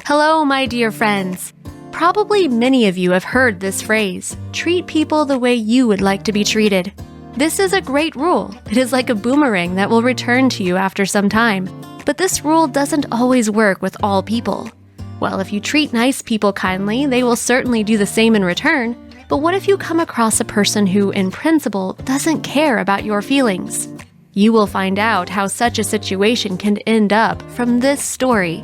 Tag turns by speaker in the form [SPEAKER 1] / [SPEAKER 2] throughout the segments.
[SPEAKER 1] Hello, my dear friends. Probably many of you have heard this phrase, treat people the way you would like to be treated. This is a great rule. It is like a boomerang that will return to you after some time. But this rule doesn't always work with all people. Well, if you treat nice people kindly, they will certainly do the same in return. But what if you come across a person who, in principle, doesn't care about your feelings? You will find out how such a situation can end up from this story.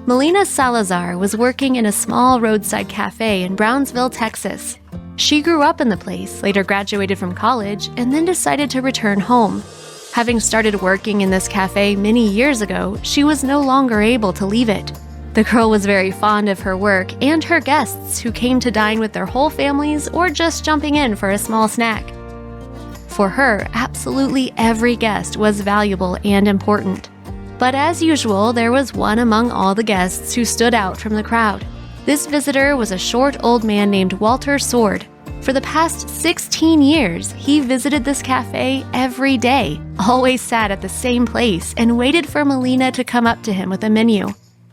[SPEAKER 1] Melina Salazar was working in a small roadside cafe in Brownsville, Texas. She grew up in the place, later graduated from college, and then decided to return home. Having started working in this cafe many years ago, she was no longer able to leave it. The girl was very fond of her work and her guests who came to dine with their whole families or just jumping in for a small snack. For her, absolutely every guest was valuable and important. But as usual, there was one among all the guests who stood out from the crowd. This visitor was a short old man named Walter Sword. For the past 16 years, he visited this cafe every day, always sat at the same place, and waited for Melina to come up to him with a menu.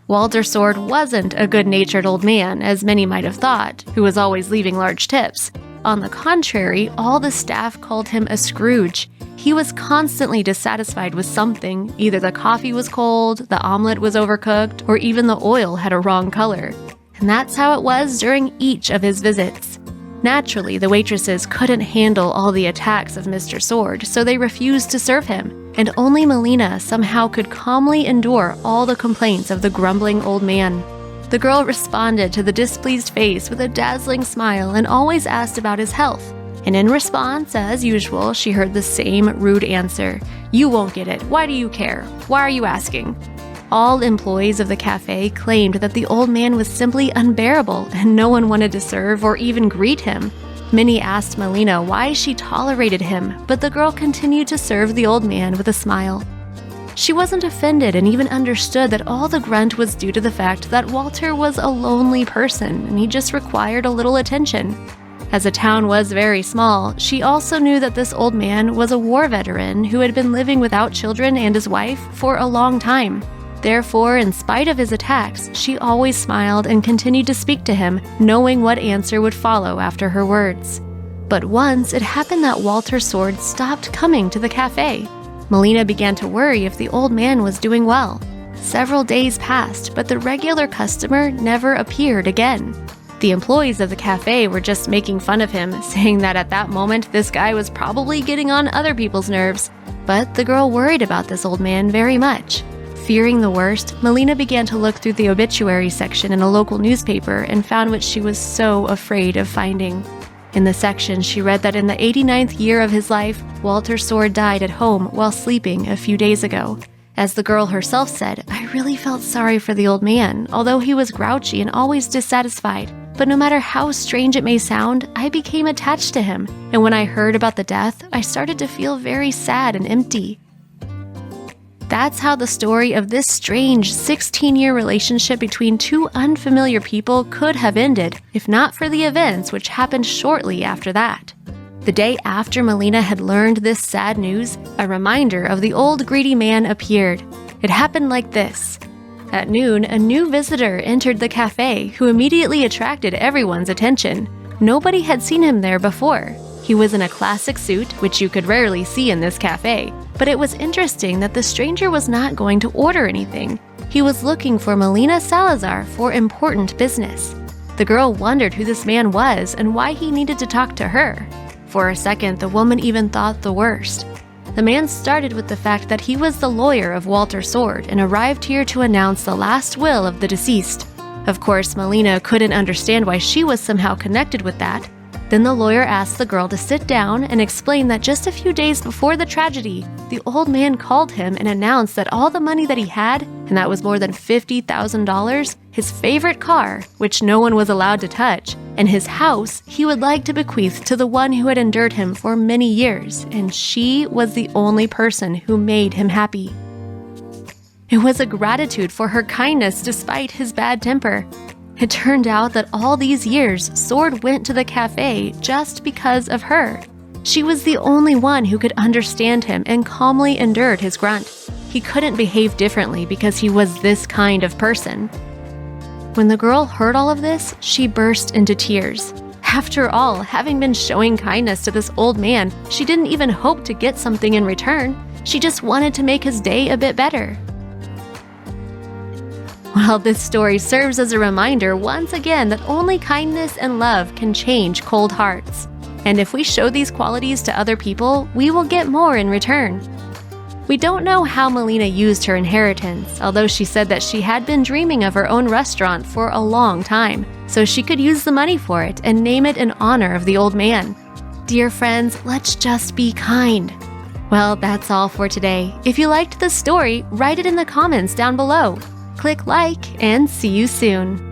[SPEAKER 1] Walter Sword wasn't a good-natured old man, as many might have thought, who was always leaving large tips. On the contrary, all the staff called him a Scrooge. He was constantly dissatisfied with something. Either the coffee was cold, the omelet was overcooked, or even the oil had a wrong color. And that's how it was during each of his visits. Naturally, the waitresses couldn't handle all the attacks of Mr. Sword, so they refused to serve him, and only Melina somehow could calmly endure all the complaints of the grumbling old man. The girl responded to the displeased face with a dazzling smile and always asked about his health. And in response, as usual, she heard the same rude answer. "You won't get it. Why do you care? Why are you asking?" All employees of the cafe claimed that the old man was simply unbearable and no one wanted to serve or even greet him. Many asked Melina why she tolerated him, but the girl continued to serve the old man with a smile. She wasn't offended and even understood that all the grunt was due to the fact that Walter was a lonely person and he just required a little attention. As the town was very small, she also knew that this old man was a war veteran who had been living without children and his wife for a long time. Therefore, in spite of his attacks, she always smiled and continued to speak to him, knowing what answer would follow after her words. But once, it happened that Walter Sword stopped coming to the cafe. Melina began to worry if the old man was doing well. Several days passed, but the regular customer never appeared again. The employees of the cafe were just making fun of him, saying that at that moment this guy was probably getting on other people's nerves. But the girl worried about this old man very much. Fearing the worst, Melina began to look through the obituary section in a local newspaper and found what she was so afraid of finding. In the section, she read that in the 89th year of his life, Walter Sword died at home while sleeping a few days ago. As the girl herself said, "I really felt sorry for the old man, although he was grouchy and always dissatisfied. But no matter how strange it may sound, I became attached to him, and when I heard about the death, I started to feel very sad and empty." That's how the story of this strange 16-year relationship between two unfamiliar people could have ended, if not for the events which happened shortly after that. The day after Melina had learned this sad news, a reminder of the old greedy man appeared. It happened like this. At noon, a new visitor entered the cafe who immediately attracted everyone's attention. Nobody had seen him there before. He was in a classic suit, which you could rarely see in this cafe, but it was interesting that the stranger was not going to order anything. He was looking for Melina Salazar for important business. The girl wondered who this man was and why he needed to talk to her. For a second, the woman even thought the worst. The man started with the fact that he was the lawyer of Walter Sword and arrived here to announce the last will of the deceased. Of course, Melina couldn't understand why she was somehow connected with that. Then the lawyer asked the girl to sit down and explain that just a few days before the tragedy, the old man called him and announced that all the money that he had, and that was more than $50,000, his favorite car, which no one was allowed to touch, and his house he would like to bequeath to the one who had endured him for many years, and she was the only person who made him happy. It was a gratitude for her kindness despite his bad temper. It turned out that all these years, Sword went to the cafe just because of her. She was the only one who could understand him and calmly endured his grunt. he couldn't behave differently because he was this kind of person. When the girl heard all of this, she burst into tears. After all, having been showing kindness to this old man, she didn't even hope to get something in return. She just wanted to make his day a bit better. Well, this story serves as a reminder once again that only kindness and love can change cold hearts. And if we show these qualities to other people, we will get more in return. We don't know how Melina used her inheritance, although she said that she had been dreaming of her own restaurant for a long time, so she could use the money for it and name it in honor of the old man. Dear friends, let's just be kind. Well, that's all for today. If you liked the story, write it in the comments down below. Click like and see you soon.